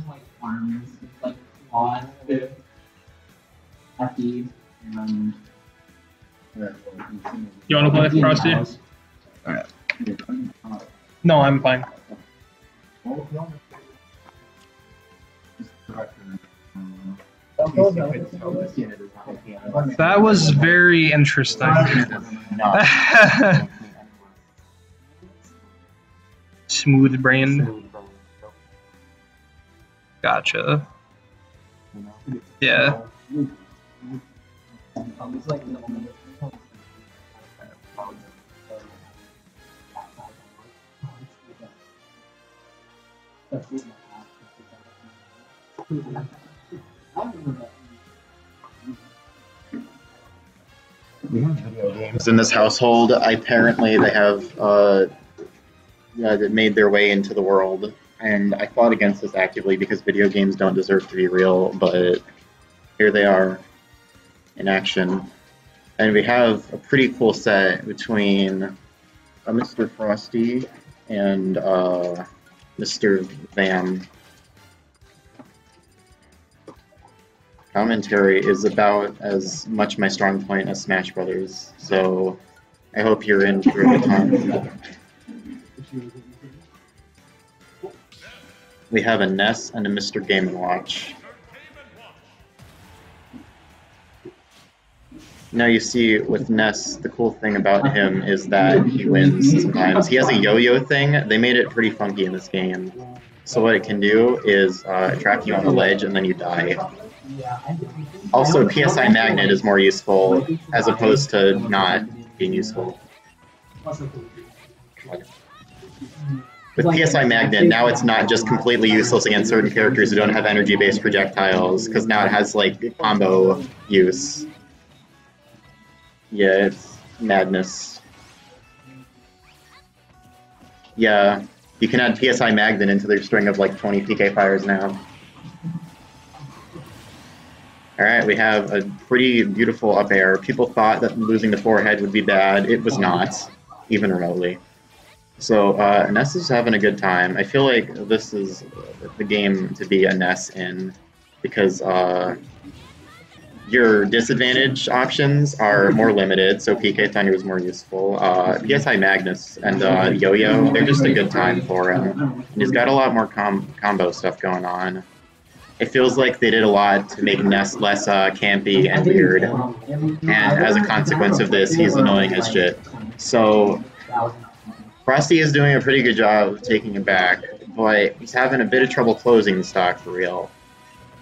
like arms, like claws, happy, and You want to play Frosty? Alright. No, I'm fine. That was very interesting. Smooth brain. Gotcha. Yeah. We have video games in this household. Apparently, they have that made their way into the world, and I fought against this actively because video games don't deserve to be real. But here they are in action, and we have a pretty cool set between Mr. Frosty and Mr. Vam. Commentary is about as much my strong point as Smash Brothers, so I hope you're in for a good time. We have a Ness and a Mr. Game & Watch. Now you see, with Ness, the cool thing about him is that he wins sometimes. He has a yo-yo thing. They made it pretty funky in this game. So what it can do is trap you on the ledge and then you die. Also, PSI Magnet is more useful as opposed to not being useful. With PSI Magnet, now it's not just completely useless against certain characters who don't have energy-based projectiles, because now it has, like, combo use. Yeah, it's madness. Yeah, you can add PSI Magnet into their string of, like, 20 PK fires now. Alright, we have a pretty beautiful up air. People thought that losing the forehead would be bad. It was not, even remotely. So, Ness is having a good time. I feel like this is the game to be a Ness in, because your disadvantage options are more limited, so PK Thunder is more useful. PSI Magnus and Yo-Yo, they're just a good time for him. And he's got a lot more combo stuff going on. It feels like they did a lot to make Ness less campy and weird, and as a consequence of this, he's annoying as shit. So, Frosty is doing a pretty good job of taking it back, but he's having a bit of trouble closing the stock for real.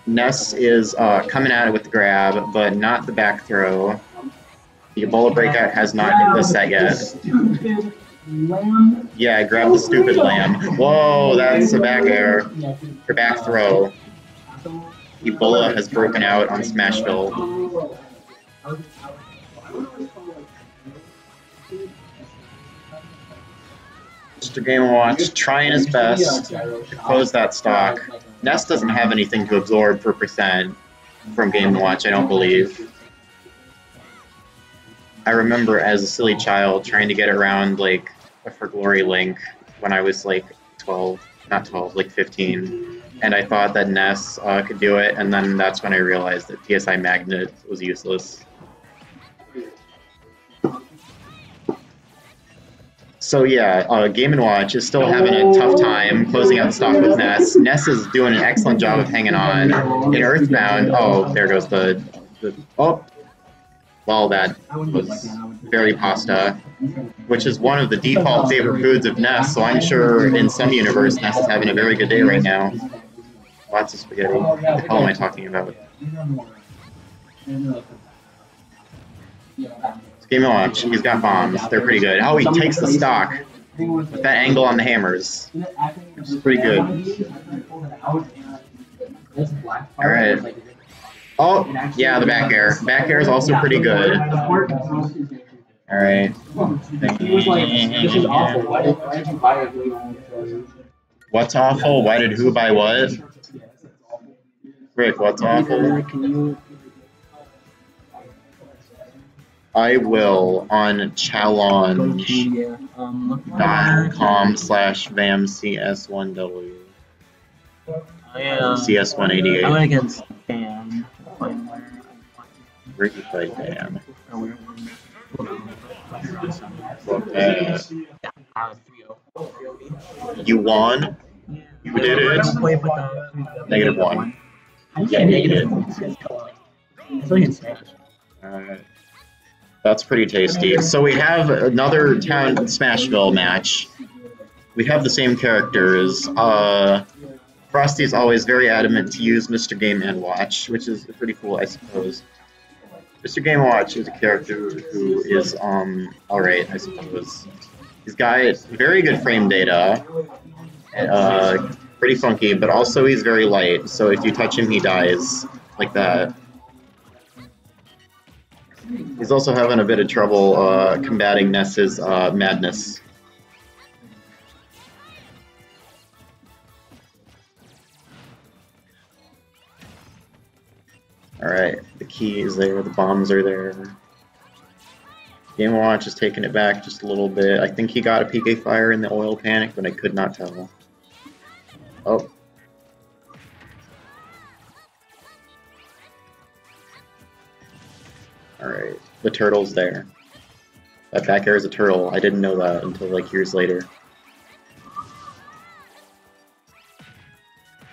Ness is coming at it with the grab, but not the back throw. The Ebola breakout has not hit the set yet. Yeah, grab the stupid lamb. Whoa, that's a back air. Or back throw. Ebola has broken out on Smashville. Mr. Game & Watch trying his best to close that stock. Ness doesn't have anything to absorb for percent from Game & Watch, I don't believe. I remember as a silly child trying to get around like a For Glory Link when I was like 12, not 12, like 15. And I thought that Ness could do it, and then that's when I realized that PSI Magnet was useless. So yeah, Game & Watch is still having a tough time closing out the stock with Ness. Ness is doing an excellent job of hanging on. In Earthbound, oh, there goes the oh, well, that was very pasta, which is one of the default favorite foods of Ness, so I'm sure in some universe Ness is having a very good day right now. Lots of spaghetti. What the hell am I talking about? Game & Watch, he's got bombs. They're pretty good. Oh, he takes the stock with that angle on the hammers. Which is pretty good. Alright. Oh, yeah, the back air. Back air is also pretty good. Alright. What's awful? Why did who buy what? Rick, what's awful? I will on challenge.com/VAMCS1W. Yeah. CS 188. I went against Dan. Where did you play Dan? You won? You did it? -1. Yeah, negative. It's like insane. Alright. That's pretty tasty. So we have another Town Smashville match. We have the same characters. Frosty's always very adamant to use Mr. Game & Watch, which is pretty cool, I suppose. Mr. Game & Watch is a character who is, alright, I suppose. He's got very good frame data, pretty funky, but also he's very light, so if you touch him, he dies, like that. He's also having a bit of trouble combating Ness's madness. Alright, the key is there, the bombs are there. Game Watch is taking it back just a little bit. I think he got a PK fire in the oil panic, but I could not tell. Oh. Alright, the turtle's there. That back air is a turtle. I didn't know that until like years later.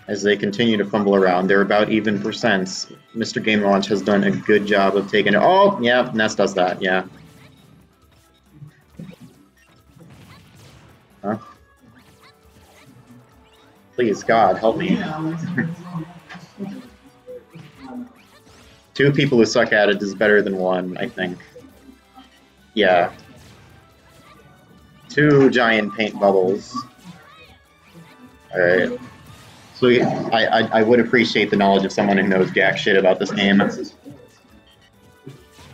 As they continue to fumble around, they're about even percents. Mr. Game & Watch has done a good job of taking it. Oh, yeah, Ness does that, yeah. Huh? Please, God, help me. Two people who suck at it is better than one, I think. Yeah. Two giant paint bubbles. Alright. So I would appreciate the knowledge of someone who knows jack shit about this game.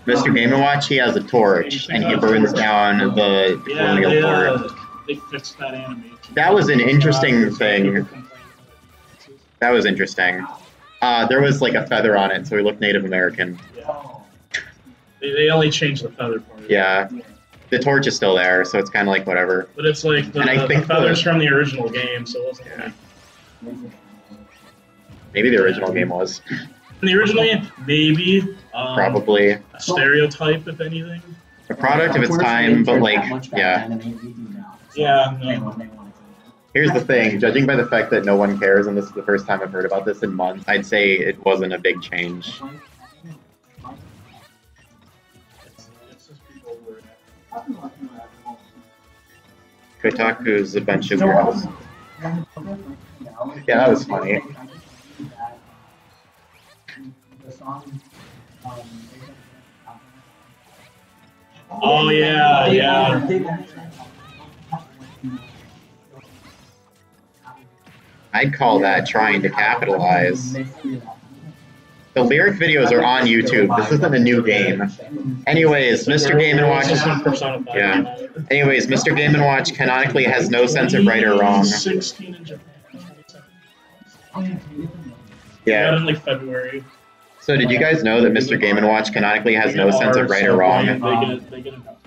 Mr. Game & Watch, he has a torch, and he burns down the colonial fort. They fixed that animation. That was an interesting thing. That was interesting. There was like a feather on it, so he looked Native American. Yeah. They only changed the feather part. Yeah. The torch is still there, so it's kind of like whatever. But it's like the feathers from the original game, so it wasn't like... Maybe the original game was. In the original game, maybe. Probably. A stereotype, if anything. A product of its time, but like, yeah. Yeah, no. Here's the thing, judging by the fact that no one cares, and this is the first time I've heard about this in months, I'd say it wasn't a big change. It's just people who are... Kotaku's a bunch of girls. Yeah, that was funny. Oh, yeah, yeah. I'd call that trying to capitalize. The lyric videos are on YouTube. This isn't a new game. Anyways, Mr. Game & Watch. Yeah. Anyways, Mr. Game & Watch canonically has no sense of right or wrong. 16 in Japan. Yeah. In like February. So did you guys know that Mr. Game & Watch canonically has no sense of right or wrong?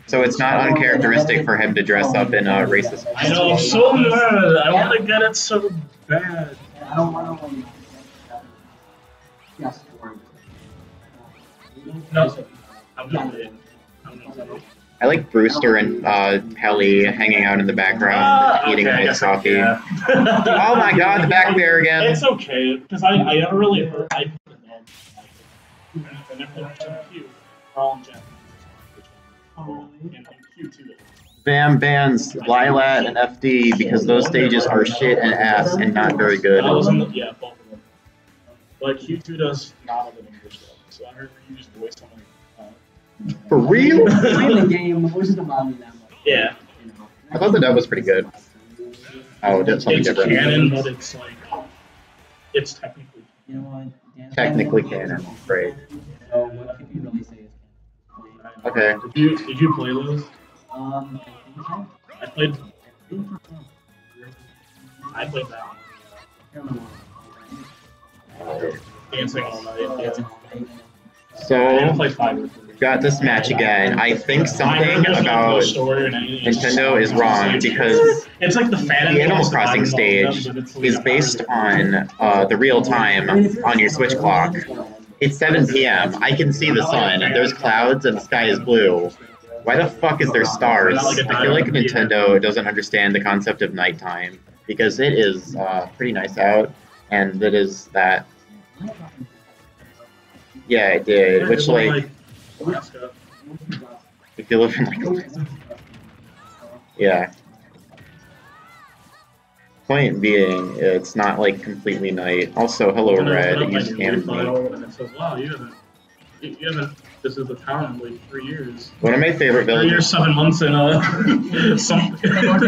So it's not uncharacteristic for him to dress up in a racist costume. I know, I'm so mad. I want to get it so bad. I don't want to. Yes. No, I'm not in. I like Brewster and Pelly hanging out in the background, eating okay, iced coffee. Yeah. Oh my god, the back there again. It's okay, because I never really heard. I put it on. And if there's some Q, they're all in Japanese. And Q too. Bam bans Lilat and FD because those stages are shit and ass and not very good. That was in the, yeah, both of them. But Q2 does not have an English dub, so I heard you just voice on like. For real? Playing the game, the voices don't bother me that much. Yeah. I thought the dub was pretty good. Oh, that's something It's different. canon, but it's like it's technically. You know what? Dan, Technically canon. Great. So what can you really say is canon? Okay. Did you play those? I think so. I played. I I played that one. don't know. Dancing all night. Yeah. I So didn't play 5 or 3. got this match again. I think something about Nintendo is wrong because it's like the Animal Crossing stage is based on the real time on your Switch clock. It's 7 p.m. I can see the sun. There's clouds and the sky is blue. Why the fuck is there stars? I feel like Nintendo doesn't understand the concept of nighttime because it is pretty nice out, and it is that. Yeah, it did. Which like, if you live in like, yeah. Point being, it's not like completely night. Also, hello Red. You scammed me. And it says, wow, you haven't. This is the town in like 3 years. One of my favorite 3 villages. years, 7 months, and something. Not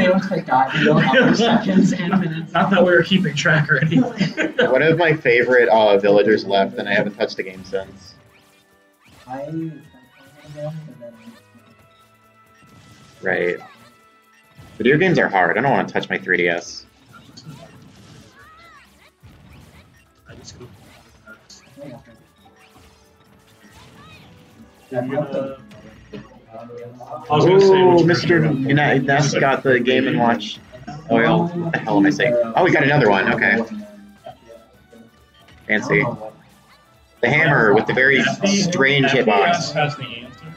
that we were keeping track or anything. One of my favorite villagers left, and I haven't touched the game since. Right. Video games are hard. I don't want to touch my 3DS. I just go. Oh, Mr. Ness got the Game & Watch oil. What the hell am I saying? Oh, we got another one. Okay. Fancy. The hammer with the very strange hitbox. Has the answer.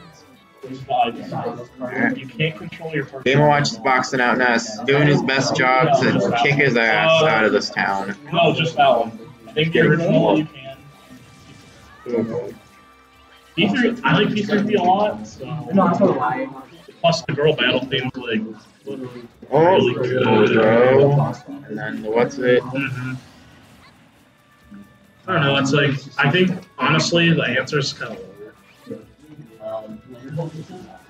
You can't control your partner. Game & Watch is boxing out Ness, doing his best job to kick his ass out of this town. No, just that one. I think the original you can. P3, I like P3 a lot. So. No, that's not why. Plus the girl battle theme's like Oh, really good. And then what's it? Mm-hmm. I don't know. It's like I think honestly the answer is kind of whatever.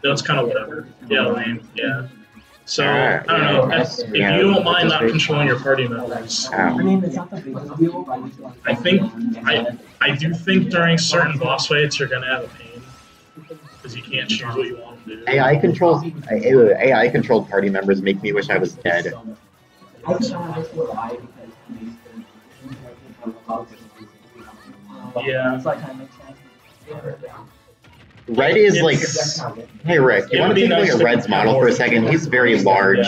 That's kind of whatever. Yeah, lame. Yeah. So I don't know. If you don't mind not controlling your party members, I mean, it's not the biggest deal, but I think I do think during certain boss fights you're gonna have a pain because you can't choose what you want to do. AI controlled party members make me wish I was dead. I just don't understand why because Yeah. so that kind of makes sense. Red is like, hey Rick, you want to take a look at Red's model for a second? He's very large.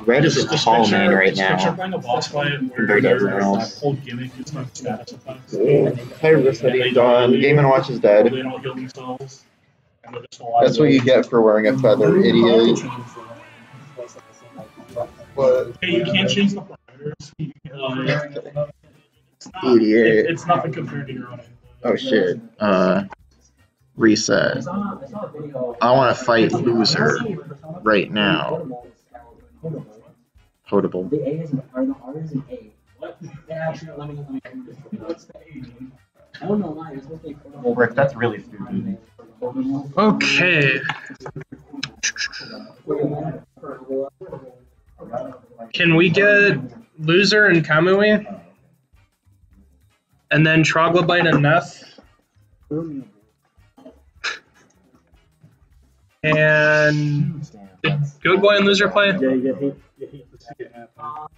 Red is a tall man right now Playing a boss fight compared to everyone else. whole gimmick is not status effects. Hey Rick, done. Game & Watch is dead. They don't heal themselves. And they're just alive. That's what you get for wearing a feather, idiot. What? Hey, you can't change the parameters. It's not, Idiot. It's nothing compared to your own. Oh shit. Reset. I want to fight loser right now. Potable. The A is an R, the R is an A. What? Actually, let me. What's the A? I don't know why. It's supposed to be portable. Rick, that's really stupid. Okay. Can we get Loser and Kamui? And then Troglodyte and Ness? And did Good Boy and Loser play? Yeah, you hate to see it happen.